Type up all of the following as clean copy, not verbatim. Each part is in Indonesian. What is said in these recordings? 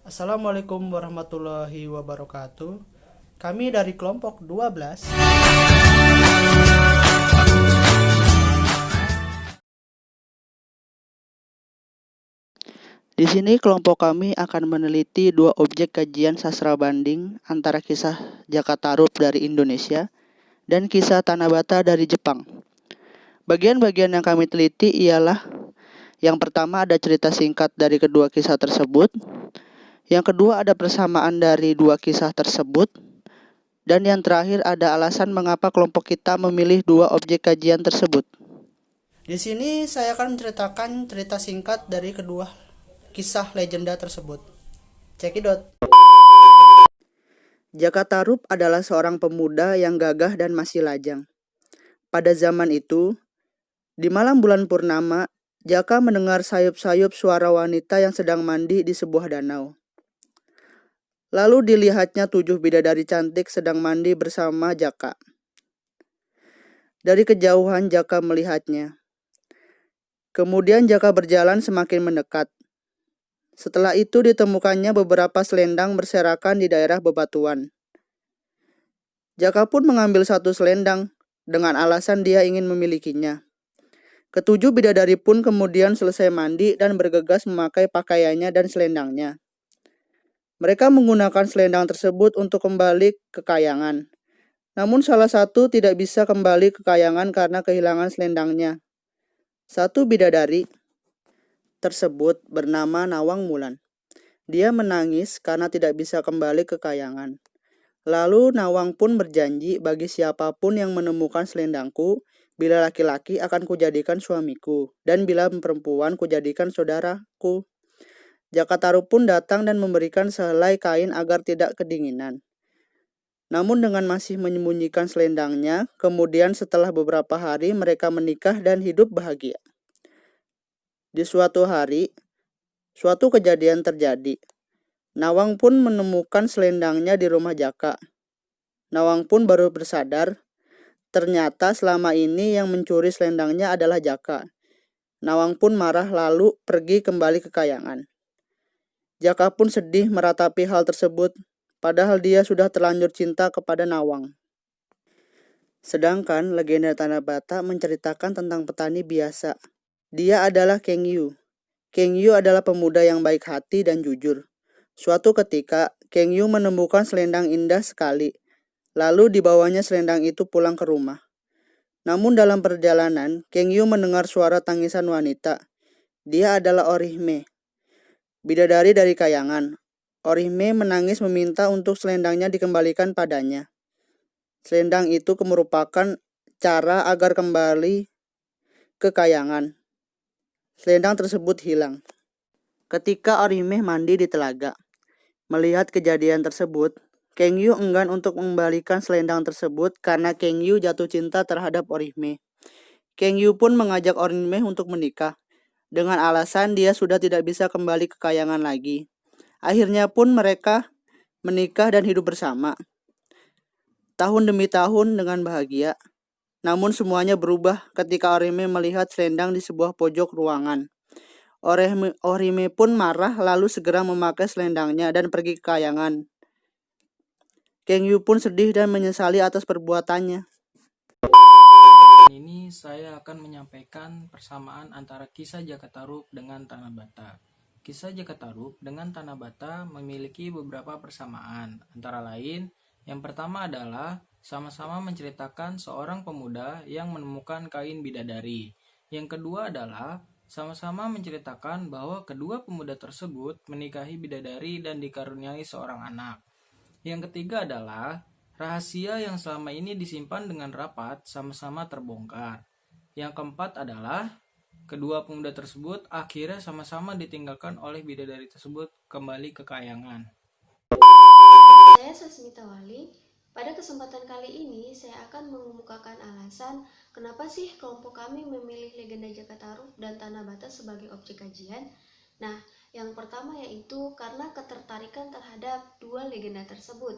Assalamualaikum warahmatullahi wabarakatuh. Kami dari kelompok 12. Di sini kelompok kami akan meneliti dua objek kajian sastra banding antara kisah Jaka Tarub dari Indonesia dan kisah Tanah Bata dari Jepang. Bagian-bagian yang kami teliti ialah yang pertama ada cerita singkat dari kedua kisah tersebut, yang kedua ada persamaan dari dua kisah tersebut, dan yang terakhir ada alasan mengapa kelompok kita memilih dua objek kajian tersebut. Di sini saya akan menceritakan cerita singkat dari kedua kisah legenda tersebut. Cekidot. Jaka Tarub adalah seorang pemuda yang gagah dan masih lajang. Pada zaman itu, di malam bulan purnama, Jaka mendengar sayup-sayup suara wanita yang sedang mandi di sebuah danau. Lalu dilihatnya 7 bidadari cantik sedang mandi bersama Jaka. Dari kejauhan Jaka melihatnya. Kemudian Jaka berjalan semakin mendekat. Setelah itu ditemukannya beberapa selendang berserakan di daerah bebatuan. Jaka pun mengambil satu selendang dengan alasan dia ingin memilikinya. Ketujuh bidadari pun kemudian selesai mandi dan bergegas memakai pakaiannya dan selendangnya. Mereka menggunakan selendang tersebut untuk kembali ke kayangan. Namun salah satu tidak bisa kembali ke kayangan karena kehilangan selendangnya. Satu bidadari tersebut bernama Nawang Mulan. Dia menangis karena tidak bisa kembali ke kayangan. Lalu Nawang pun berjanji bagi siapapun yang menemukan selendangku, bila laki-laki akan kujadikan suamiku, dan bila perempuan kujadikan saudaraku. Jaka Tarub pun datang dan memberikan sehelai kain agar tidak kedinginan. Namun dengan masih menyembunyikan selendangnya, kemudian setelah beberapa hari mereka menikah dan hidup bahagia. Di suatu hari, suatu kejadian terjadi. Nawang pun menemukan selendangnya di rumah Jaka. Nawang pun baru bersadar, ternyata selama ini yang mencuri selendangnya adalah Jaka. Nawang pun marah lalu pergi kembali ke kayangan. Jaka pun sedih meratapi hal tersebut, padahal dia sudah terlanjur cinta kepada Nawang. Sedangkan legenda Tanah Bata menceritakan tentang petani biasa. Dia adalah Keng Yu. Keng Yu adalah pemuda yang baik hati dan jujur. Suatu ketika, Keng Yu menemukan selendang indah sekali. Lalu dibawanya selendang itu pulang ke rumah. Namun dalam perjalanan, Keng Yu mendengar suara tangisan wanita. Dia adalah Orihme, bidadari dari kayangan. Orihme menangis meminta untuk selendangnya dikembalikan padanya. Selendang itu merupakan cara agar kembali ke kayangan. Selendang tersebut hilang. Ketika Orihme mandi di telaga, melihat kejadian tersebut, Keng Yu enggan untuk mengembalikan selendang tersebut karena Keng Yu jatuh cinta terhadap Orihme. Keng Yu pun mengajak Orihme untuk menikah, dengan alasan dia sudah tidak bisa kembali ke kayangan lagi. Akhirnya pun mereka menikah dan hidup bersama. Tahun demi tahun dengan bahagia. Namun semuanya berubah ketika Orihme melihat selendang di sebuah pojok ruangan. Orihme pun marah lalu segera memakai selendangnya dan pergi ke kayangan. Keng Yu pun sedih dan menyesali atas perbuatannya. Ini saya akan menyampaikan persamaan antara kisah Jaka Tarub dengan Tanah Bata. Kisah Jaka Tarub dengan Tanah Bata memiliki beberapa persamaan. Antara lain, yang pertama adalah sama-sama menceritakan seorang pemuda yang menemukan kain bidadari. Yang kedua adalah sama-sama menceritakan bahwa kedua pemuda tersebut menikahi bidadari dan dikaruniai seorang anak. Yang ketiga adalah rahasia yang selama ini disimpan dengan rapat sama-sama terbongkar. Yang keempat adalah kedua pemuda tersebut akhirnya sama-sama ditinggalkan oleh bidadari tersebut kembali ke kayangan. Saya Sasmita Wali. Pada kesempatan kali ini saya akan mengemukakan alasan kenapa sih kelompok kami memilih legenda Jaka Tarub dan Tanah Bata sebagai objek kajian. Nah, yang pertama yaitu karena ketertarikan terhadap dua legenda tersebut.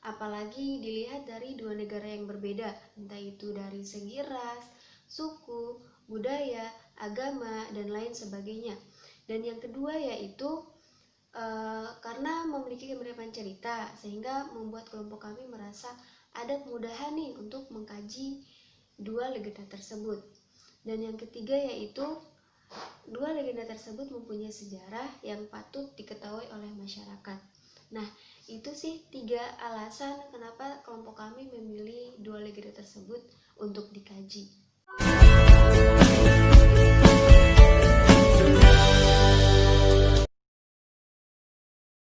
Apalagi dilihat dari dua negara yang berbeda, entah itu dari segi ras, suku, budaya, agama, dan lain sebagainya. Dan yang kedua yaitu karena memiliki kemiripan cerita sehingga membuat kelompok kami merasa ada kemudahan nih untuk mengkaji dua legenda tersebut. Dan yang ketiga yaitu dua legenda tersebut mempunyai sejarah yang patut diketahui oleh masyarakat. Nah, itu sih 3 alasan kenapa kelompok kami memilih dua legenda tersebut untuk dikaji.